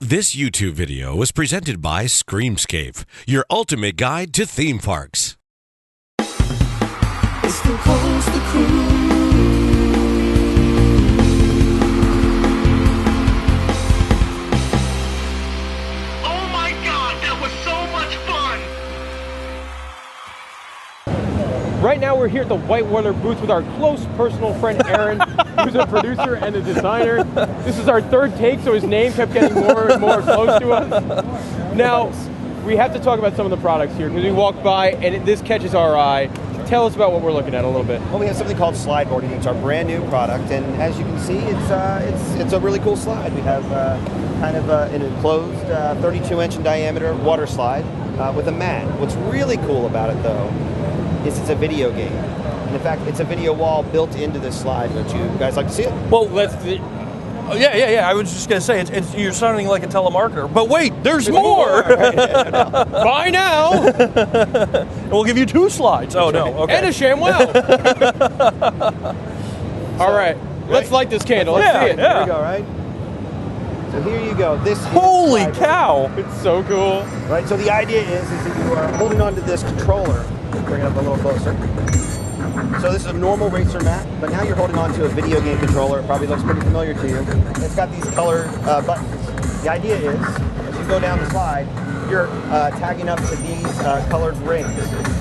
This YouTube video was presented by Screamscape, your ultimate guide to theme parks. It's the Coaster Crew. Oh my God, that was so much fun! Right now we're here at the Whitewater booth with our close personal friend Aaron, who's a producer and a designer. This is our third take, so his name kept getting more and more close to us. Now, we have to talk about some of the products here, because we walked by and this catches our eye. Tell us about what we're looking at a little bit. Well, we have something called Slideboarding. It's our brand new product, and as you can see, it's a really cool slide. We have kind of an enclosed 32-inch in diameter water slide with a mat. What's really cool about it, though, is it's a video game. And in fact, it's a video wall built into this slide. Would you guys like to see it? Well, yeah. I was just going to say, you're sounding like a telemarketer. But wait, there's more! Buy now! We'll give you 2 slides. Oh, no. Okay. And a ShamWow! All right, let's light this candle. Let's see it. There we go, right? So here you go. This Holy cow! It's so cool. Right, so the idea is that you are holding onto this controller. Bring it up a little closer. So this is a normal racer mat, but now you're holding on to a video game controller. It probably looks pretty familiar to you. It's got these color buttons. The idea is, as you go down the slide, you're tagging up to these colored rings.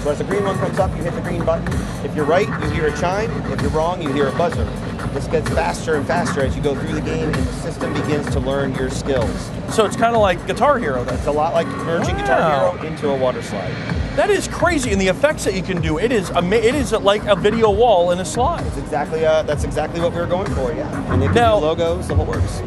So as the green one comes up, you hit the green button. If you're right, you hear a chime. If you're wrong, you hear a buzzer. This gets faster and faster as you go through the game, and the system begins to learn your skills. So it's kind of like Guitar Hero, then. It's a lot like merging Guitar Hero into a water slide. That is crazy, and the effects that you can do. It is like a video wall in a slide. It's exactly that's exactly what we were going for, yeah. And it can do logos, the whole works.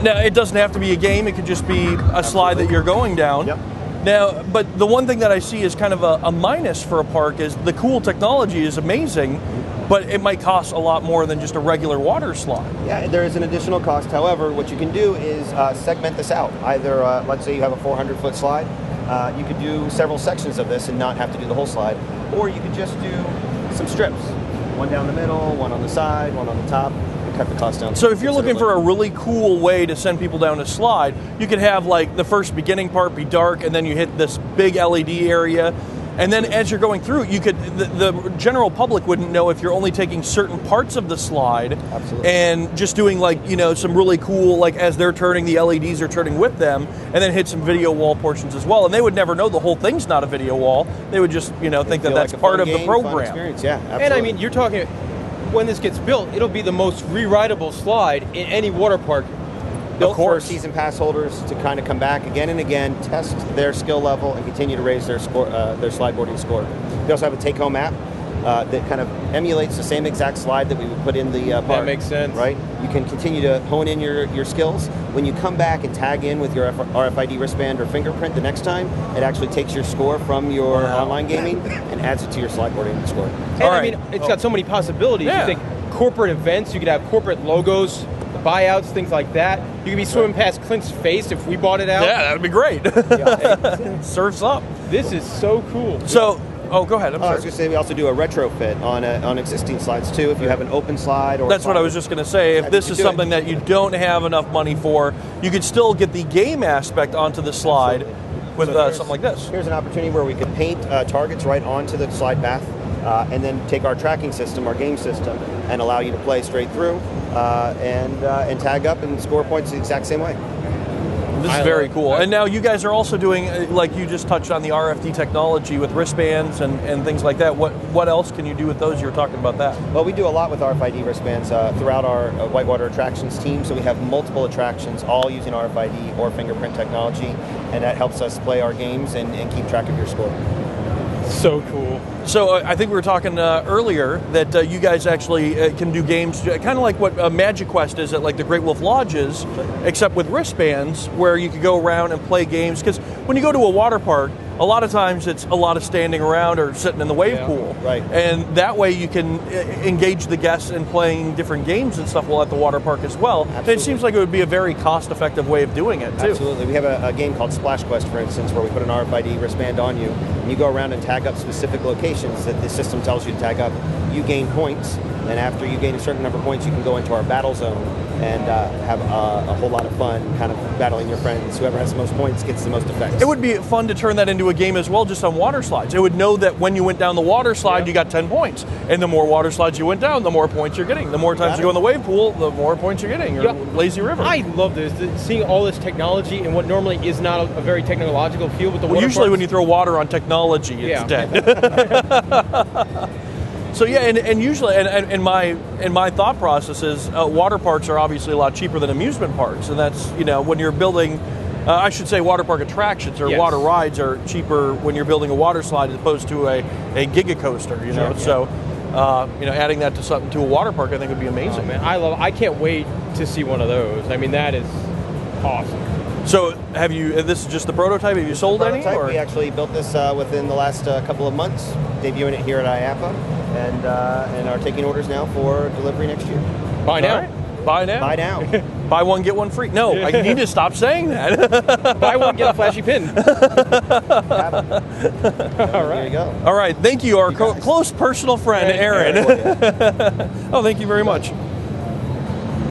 Now, it doesn't have to be a game. It could just be a slide that you're going down. Yep. Now, but the one thing that I see is kind of a minus for a park is the cool technology is amazing, but it might cost a lot more than just a regular water slide. Yeah, there is an additional cost. However, what you can do is segment this out. Either, let's say you have a 400-foot slide, you could do several sections of this and not have to do the whole slide, or you could just do some strips. One down the middle, one on the side, one on the top, and cut the cost down. So if you're looking for a really cool way to send people down a slide, you could have like the first beginning part be dark, and then you hit this big LED area. And then as you're going through, you could the general public wouldn't know if you're only taking certain parts of the slide. Absolutely. And just doing like, some really cool, like as they're turning, the LEDs are turning with them, and then hit some video wall portions as well. And they would never know the whole thing's not a video wall. They would just, think that that's like part of game, the program. Fun experience. Yeah, absolutely. And I mean, you're talking, when this gets built, it'll be the most re-rideable slide in any water park. Built for season pass holders to kind of come back again and again, test their skill level, and continue to raise their score, their slideboarding score. We also have a take-home app that kind of emulates the same exact slide that we would put in the park. That makes sense. Right? You can continue to hone in your skills. When you come back and tag in with your RFID wristband or fingerprint the next time, it actually takes your score from your online gaming and adds it to your slideboarding score. And I mean, it's got so many possibilities. Yeah. You think corporate events, you could have corporate logos, buyouts, things like that. You could be swimming past Clint's face if we bought it out. Yeah, that'd be great. Surfs up. This is so cool. So, go ahead. I'm I sorry. was going to say we also do a retrofit on existing slides too. If you have an open slide or That's what I was just going to say. If this is something that you don't have enough money for, you could still get the game aspect onto the slide with something like this. Here's an opportunity where we could paint targets right onto the slide path, and then take our tracking system, our game system, and allow you to play straight through and tag up and score points the exact same way. This is very cool. And now you guys are also doing, like you just touched on, the RFD technology with wristbands and things like that. What else can you do with those? You were talking about that. Well, we do a lot with RFID wristbands throughout our Whitewater Attractions team. So we have multiple attractions, all using RFID or fingerprint technology, and that helps us play our games and keep track of your score. So cool. So I think we were talking earlier that you guys actually can do games kind of like what Magic Quest is at like the Great Wolf Lodges, except with wristbands where you could go around and play games. Because when you go to a water park, a lot of times it's a lot of standing around or sitting in the wave pool. Right. And that way you can engage the guests in playing different games and stuff while at the water park as well. Absolutely. And it seems like it would be a very cost-effective way of doing it, too. Absolutely. We have a game called Splash Quest, for instance, where we put an RFID wristband on you, and you go around and tag up specific locations that the system tells you to tag up. You gain points, and after you gain a certain number of points, you can go into our battle zone and have a whole lot of fun kind of battling your friends. Whoever has the most points gets the most effects. It would be fun to turn that into a game as well, just on water slides. It would know that when you went down the water slide, you got 10 points. And the more water slides you went down, the more points you're getting. The more times you go in the wave pool, the more points you're getting, or lazy river. I love this, seeing all this technology in what normally is not a very technological field with the water Usually parks. when you throw water on technology, it's dead. So yeah, and usually, and my thought process is water parks are obviously a lot cheaper than amusement parks, and that's, you know, when you're building, I should say water park attractions or water rides are cheaper when you're building a water slide as opposed to a giga coaster, you know. So you know, adding that to a water park, I think would be amazing. Oh, man, I can't wait to see one of those. I mean, that is awesome. So have you? This is just the prototype. Have you sold any? Or? We actually built this within the last couple of months, debuting it here at IAAPA, and are taking orders now for delivery next year. Buy now. Right. Buy now. Buy now. Buy one, get one free. No, I need to stop saying that. Buy one, get a flashy pin. All right. There you go. All right. Thank you, our close personal friend, Aaron. Oh, thank you very much.